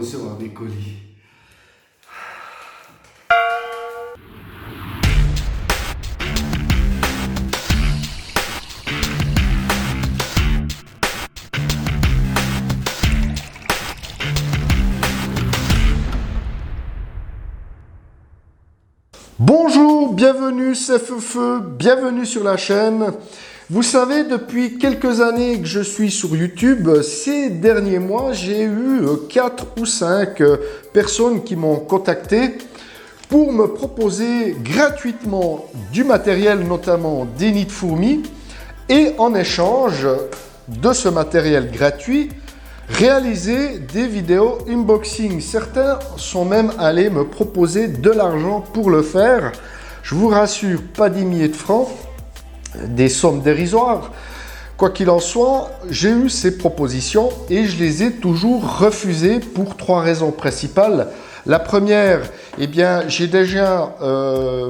promotion à mes colis. Bonjour, bienvenue, c'est Feufeu, bienvenue sur la chaîne. Vous savez, depuis quelques années que je suis sur YouTube, ces derniers mois, j'ai eu 4 ou 5 personnes qui m'ont contacté pour me proposer gratuitement du matériel, notamment des nids de fourmis, et en échange de ce matériel gratuit, réaliser des vidéos unboxing. Certains sont même allés me proposer de l'argent pour le faire. Je vous rassure, pas des milliers de francs, des sommes dérisoires. Quoi qu'il en soit, j'ai eu ces propositions et je les ai toujours refusées pour 3 raisons principales. La première, eh bien, j'ai déjà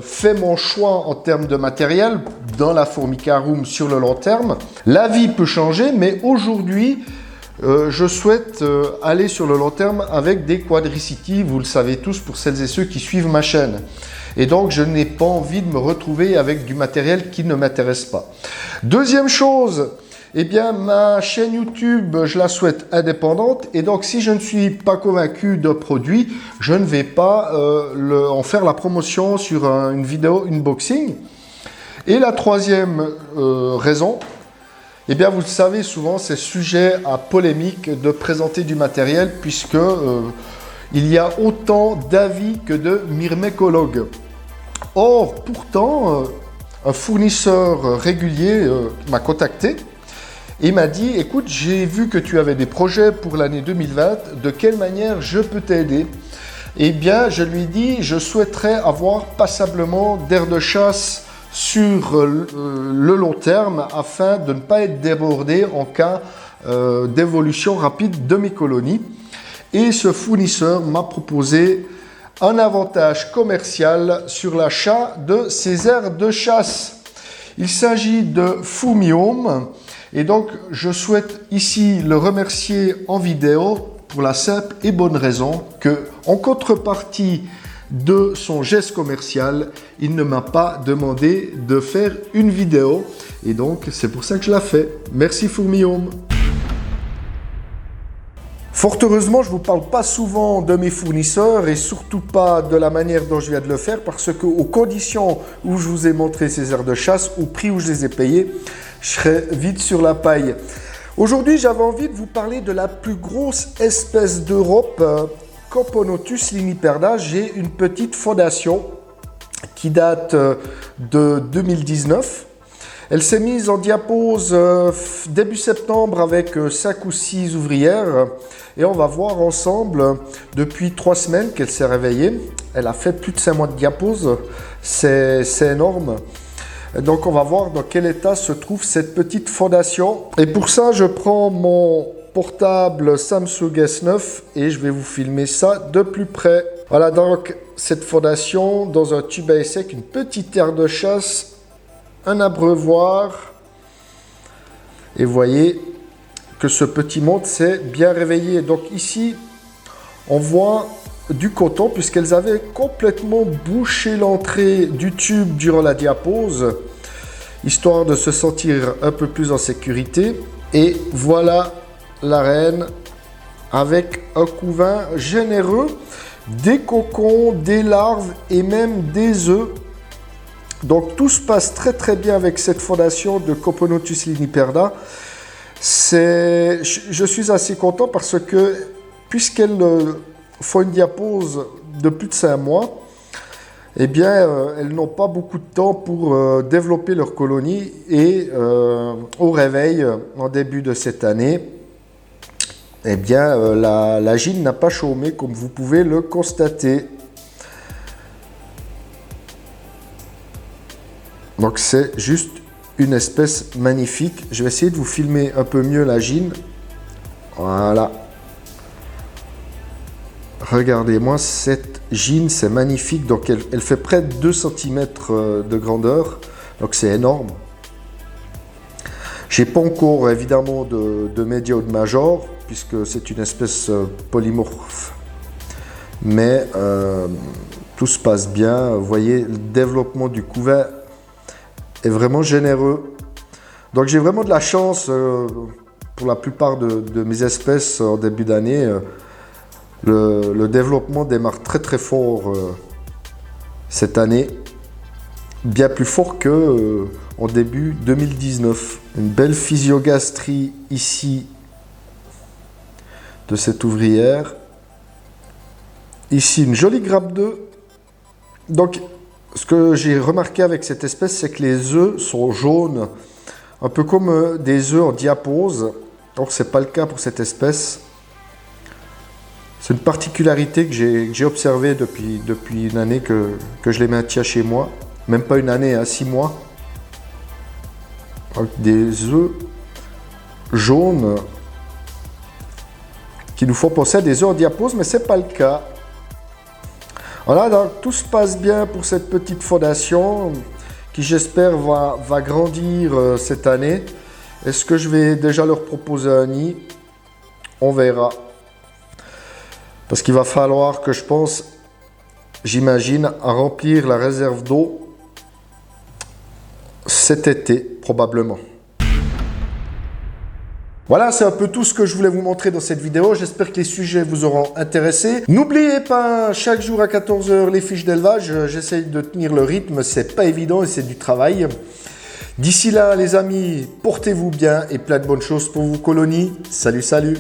fait mon choix en termes de matériel dans la Formica Room sur le long terme. La vie peut changer, mais aujourd'hui, je souhaite aller sur le long terme avec des Quadricity, vous le savez tous pour celles et ceux qui suivent ma chaîne. Et donc, je n'ai pas envie de me retrouver avec du matériel qui ne m'intéresse pas. Deuxième chose, eh bien, ma chaîne YouTube, je la souhaite indépendante. Et donc, si je ne suis pas convaincu de produit, je ne vais pas en faire la promotion sur une vidéo unboxing. Et la troisième raison, eh bien, vous le savez, souvent, c'est sujet à polémique de présenter du matériel puisque il y a autant d'avis que de myrmécologues. Or, pourtant, un fournisseur régulier m'a contacté et m'a dit « Écoute, j'ai vu que tu avais des projets pour l'année 2020, de quelle manière je peux t'aider ?» Eh bien, je lui dis « Je souhaiterais avoir passablement d'air de chasse sur le long terme afin de ne pas être débordé en cas d'évolution rapide de mes colonies. » Et ce fournisseur m'a proposé un avantage commercial sur l'achat de ces aires de chasse. Il s'agit de Fumiome et donc je souhaite ici le remercier en vidéo pour la simple et bonne raison que, en contrepartie de son geste commercial, il ne m'a pas demandé de faire une vidéo et donc c'est pour ça que je la fais. Merci Fumiome. Fort heureusement, je ne vous parle pas souvent de mes fournisseurs et surtout pas de la manière dont je viens de le faire parce que aux conditions où je vous ai montré ces aires de chasse, au prix où je les ai payées, je serais vite sur la paille. Aujourd'hui, j'avais envie de vous parler de la plus grosse espèce d'Europe, Coponotus liniperda. J'ai une petite fondation qui date de 2019. Elle s'est mise en diapose début septembre avec 5 ou 6 ouvrières et on va voir ensemble depuis 3 semaines qu'elle s'est réveillée. Elle a fait plus de 5 mois de diapose, c'est énorme. Donc on va voir dans quel état se trouve cette petite fondation. Et pour ça, je prends mon portable Samsung S9 et je vais vous filmer ça de plus près. Voilà donc cette fondation dans un tube à essai, une petite aire de chasse, un abreuvoir et vous voyez que ce petit monde s'est bien réveillé. Donc ici on voit du coton puisqu'elles avaient complètement bouché l'entrée du tube durant la diapose histoire de se sentir un peu plus en sécurité. Et voilà la reine avec un couvain généreux, des cocons, des larves et même des œufs. Donc tout se passe très très bien avec cette fondation de Coponotus liniperda. Je suis assez content parce que puisqu'elles font une diapose de plus de 5 mois, eh bien elles n'ont pas beaucoup de temps pour développer leur colonie et au réveil en début de cette année, eh bien la gine n'a pas chômé comme vous pouvez le constater. Donc c'est juste une espèce magnifique. Je vais essayer de vous filmer un peu mieux la gine. Voilà. Regardez-moi cette gine, c'est magnifique. Donc elle fait près de 2 cm de grandeur. Donc c'est énorme. J'ai pas encore évidemment de média ou de major, puisque c'est une espèce polymorphe Mais tout se passe bien. Vous voyez, le développement du couvert est vraiment généreux. Donc j'ai vraiment de la chance pour la plupart de mes espèces en début d'année. Le développement démarre très très fort cette année. Bien plus fort que en début 2019. Une belle physiogastrie ici de cette ouvrière. Ici une jolie grappe d'œufs. Donc ce que j'ai remarqué avec cette espèce, c'est que les œufs sont jaunes, un peu comme des œufs en diapose. Or ce n'est pas le cas pour cette espèce. C'est une particularité que j'ai observée depuis une année que je les maintiens chez moi. Même pas une année, hein, 6 mois. Avec des œufs jaunes qui nous font penser à des œufs en diapose, mais ce n'est pas le cas. Voilà, donc tout se passe bien pour cette petite fondation qui, j'espère, va grandir cette année. Est-ce que je vais déjà leur proposer un nid? On verra. Parce qu'il va falloir que je pense, j'imagine, à remplir la réserve d'eau cet été, probablement. Voilà, c'est un peu tout ce que je voulais vous montrer dans cette vidéo. J'espère que les sujets vous auront intéressé. N'oubliez pas, chaque jour à 14 h, les fiches d'élevage. J'essaye de tenir le rythme, c'est pas évident et c'est du travail. D'ici là, les amis, portez-vous bien et plein de bonnes choses pour vos colonies. Salut, salut!